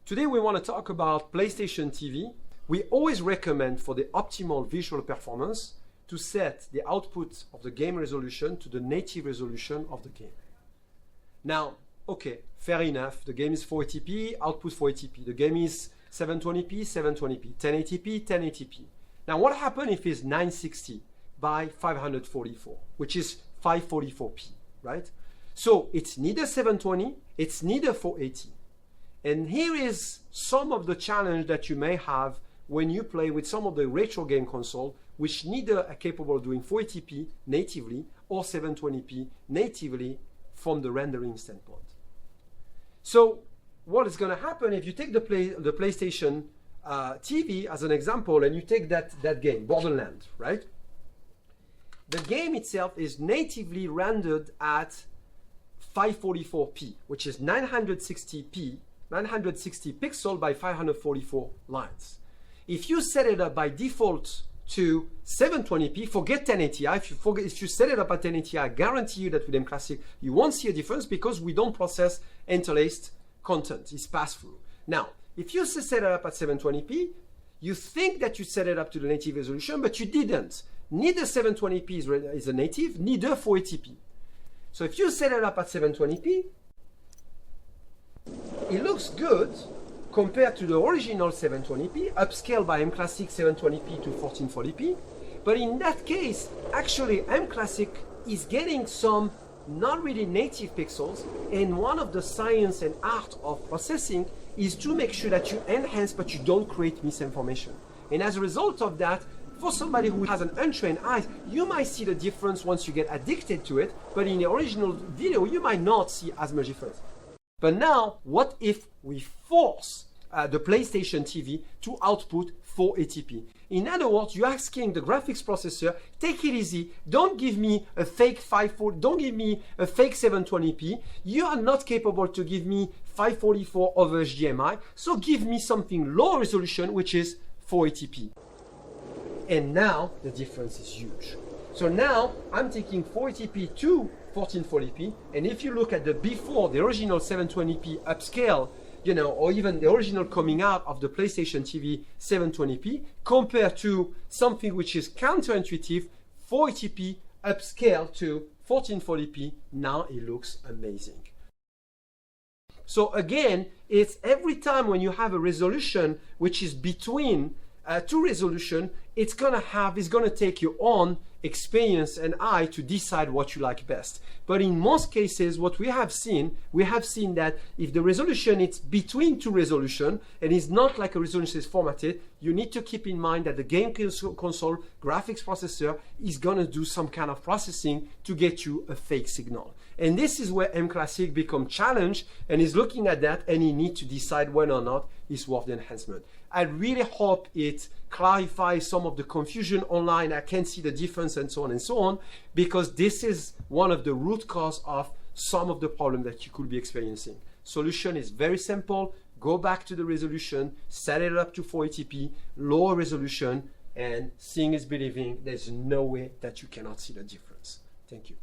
Today we want to talk about PlayStation TV. We always recommend for the optimal visual performance to set the output of the game resolution to the native resolution of the game. Now, okay, fair enough, the game is 480p, output 480p. The game is 720p, 720p, 1080p, 1080p. Now what happens if it's 960 by 544, which is 544p, right? So it's neither 720, it's neither 480. And here is some of the challenge that you may have when you play with some of the retro game console, which neither are capable of doing 480p natively or 720p natively from the rendering standpoint. So what is going to happen if you take the PlayStation TV as an example and you take that game, Borderlands, right? The game itself is natively rendered at 544p, which is 960 pixels by 544 lines. If you set it up by default to 720p, forget 1080i. If you set it up at 1080i, I guarantee you that with mClassic, you won't see a difference because we don't process interlaced content. It's pass-through. Now, if you set it up at 720p, you think that you set it up to the native resolution, but you didn't. Neither 720p is a native, neither 480p. So if you set it up at 720p, it looks good compared to the original 720p, upscaled by mClassic 720p to 1440p. But in that case, actually mClassic is getting some not really native pixels, and one of the science and art of processing is to make sure that you enhance but you don't create misinformation. And as a result of that, for somebody who has an untrained eye, you might see the difference once you get addicted to it, but in the original video, you might not see as much difference. But now, what if we force the PlayStation TV to output 480p? In other words, you're asking the graphics processor, take it easy, don't give me a fake 540, don't give me a fake 720p. You are not capable to give me 544 over HDMI, so give me something low resolution, which is 480p. And now the difference is huge. So now I'm taking 480p to 1440p, and if you look at the before, the original 720p upscale, you know, or even the original coming out of the PlayStation TV 720p, compared to something which is counterintuitive, 480p upscale to 1440p, now it looks amazing. So again, it's every time when you have a resolution which is between two resolution, it's gonna take your own experience and eye to decide what you like best. But in most cases, what we have seen that if the resolution is between two resolution and is not like a resolution is formatted, you need to keep in mind that the game console graphics processor is gonna do some kind of processing to get you a fake signal. And this is where mClassic becomes challenged and is looking at that, and he needs to decide whether or not it's worth the enhancement. I really hope it clarifies some of the confusion online. I can see the difference and so on, because this is one of the root cause of some of the problem that you could be experiencing. Solution is very simple. Go back to the resolution, set it up to 480p, lower resolution, and seeing is believing. There's no way that you cannot see the difference. Thank you.